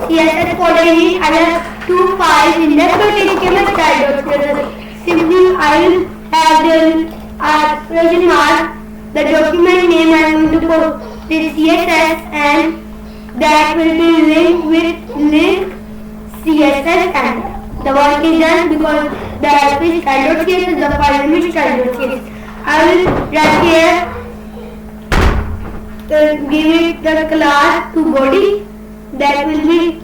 CSS folder is other two files in the HTML style.css. Simply I will have the question mark, the document name I am going to put the CSS, and that will be linked with link CSS, and the work is done because the help is style.css, the file name is style.css. I will write here, give it the class to body, that will be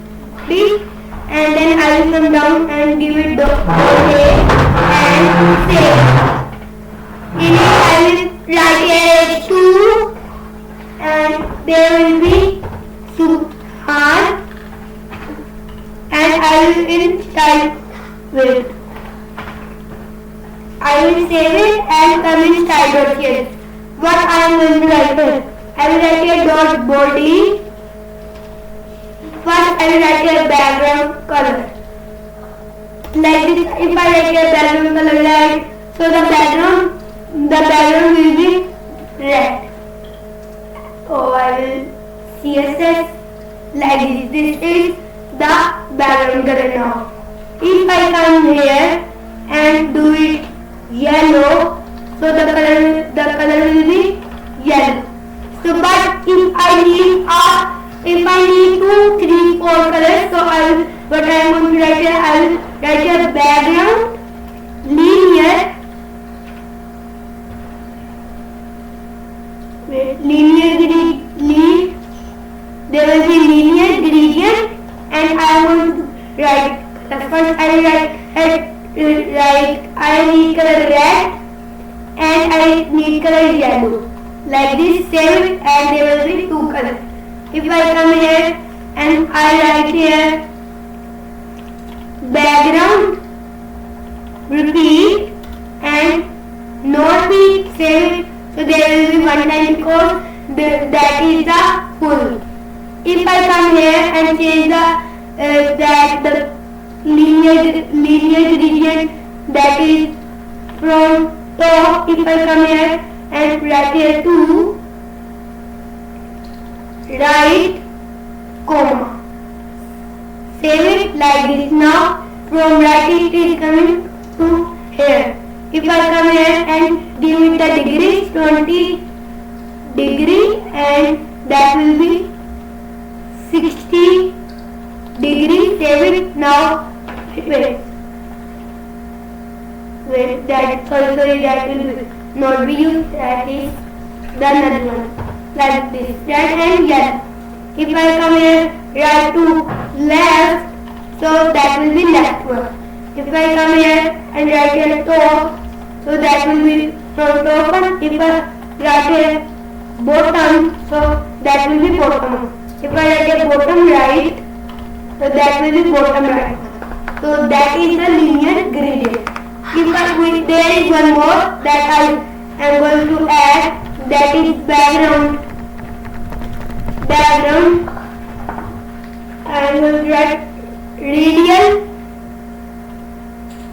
this, and then I will come down and give it the save and save. In it I will write a 2 and there will be Subhan, and I will in style with. I will save it and come in style.css. What I am going to write here? I will write a dot body. First I will write a background color. Like this, if I write a background color like, so the background will be red. Oh, I will CSS like this. This is the background color now. If I come here and do it yellow, so the color will be yellow. So, but if I need 2, 3, 4 colors, so I am going to write here, I will write a background linear there will be linear gradient, and I am going to write first I will write I need color red and I need color yellow. Like this, save it, and there will be 2 colors. If I come here and I write here background, repeat and no repeat, save it, so there will be 1 time because that is the full. If I come here and change the linear gradient, that is from top, if I come here and write here 2, right, comma, save it like this. Now from right it is coming to here. If I come here and give it the degrees, 20 degree, and that will be 60 degree, save it. Now wait, that sorry that will not be used, that is the another one, like this, red and yellow. If I come here right to left, so that will be left one. If I come here and write here top, so that will be from top one. If I write here bottom, so that will be bottom one. If I write here bottom right, so that will be bottom right. So that is the linear gradient. There is one more that I am going to add, that is background. I am going to write radial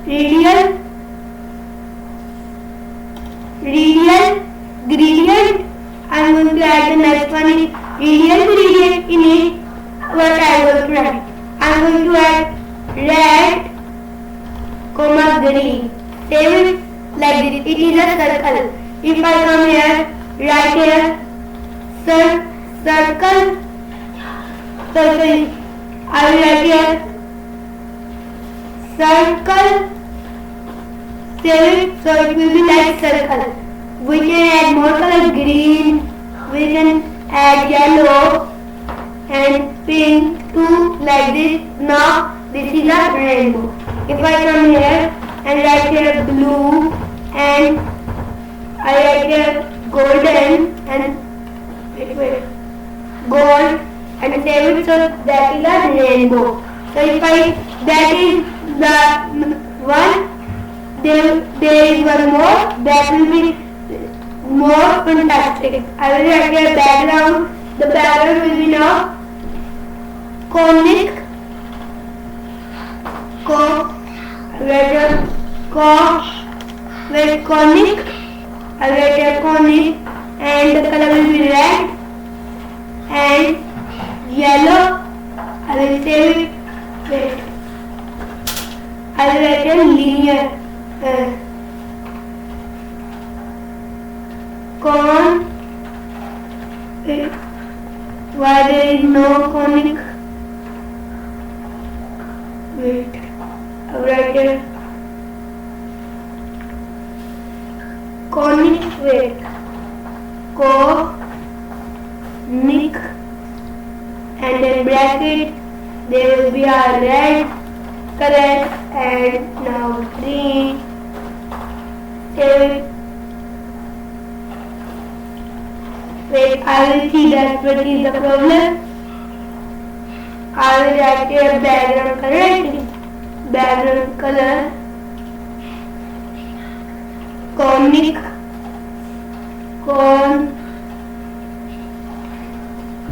gradient. I am going to add the next one is radial gradient. In it, what I am going to write? I am going to add red, green. Save it like this. It is a circle. If I come here, write here circle. So I will write here circle. Save it. So it will be like circle. We can add more color, green. We can add yellow and pink too, like this. Now this is a rainbow. If I come here and write here blue, and I write here golden and gold, and save it, so that is a rainbow. So if that is the one, there is one more, that will be more fantastic. I will write here background. The background will be now conic, I write here conic, and the color will be red and yellow. I I will save it. Wait. I will write a linear con. Why there is no conic? Wait. I will write a conic. Wait. Conic. And then bracket, there will be a red color and now green. Save it. Wait, I will see that what is the problem. I will write a background color. Background color conic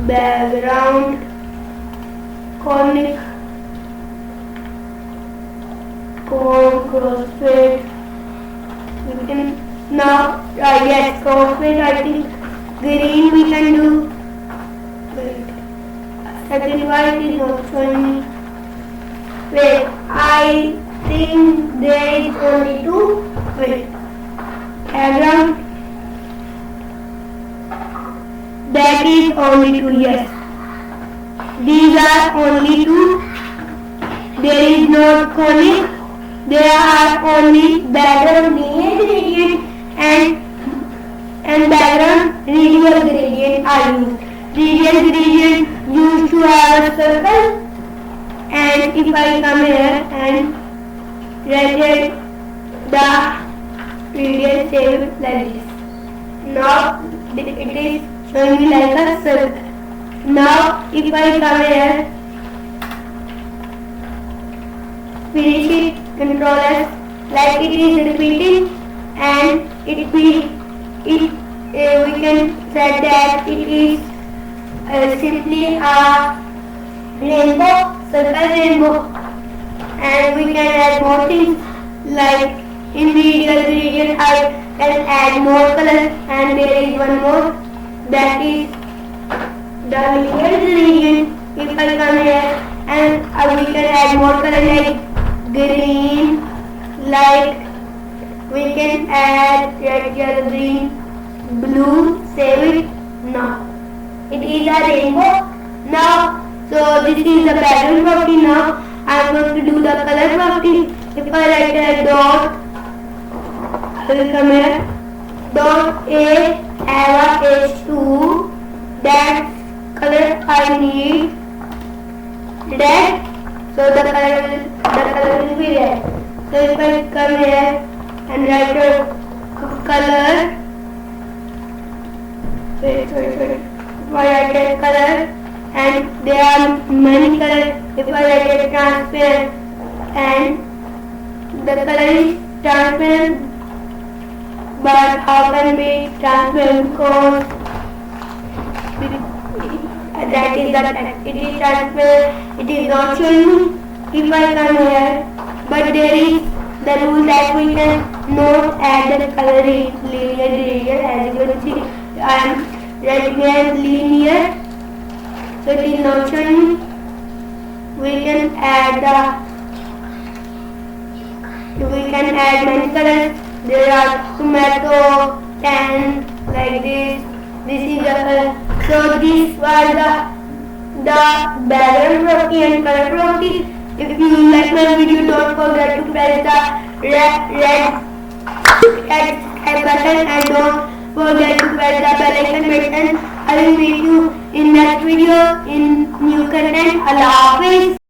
background conic crossfade. We can now yes, crossfade. I think green we can do. Wait, second white is not showing me. Wait, I think there is only two. Wait, background. That is only two, yes. These are only two. There is no conic. There are only background linear gradient and background radial gradient are used. Radial gradient used to have a circle, and if I come here and write the radial shape like this. Now it is showing me like a circle. Now if I come here, finish it, Control S, like it is repeating, and we can say that it is simply a rainbow, circle rainbow, and we can add more things like in radial gradient I can add more colors, and there is one more, that is the linear gradient. If I come here and we can add more color like green, like we can add red, yellow, green, blue. Save it. Now it is a rainbow. Now so this is the background property. Now I am going to do the color property. If I write a dot, I will come here. Dot A Ava H2. That color I need red. So the color will be red. So if I come here and write a color, wait. If I write a color, and there are many colors. If I write a transparent, and the color is transparent, but how can be transparent? Because that is the text. It is transparent. It is not showing me. If I come here, but there is the rule that we can not add the color linear gradient. As you can see, I am writing as linear, so it is not showing me. We can add many colors. There are tomato, tan, like this. This is the color. So this was the background property and color property. If you like my video, don't forget to press the red button, and don't forget to press the bell icon button. I will meet you in next video in new content. Allah Hafiz.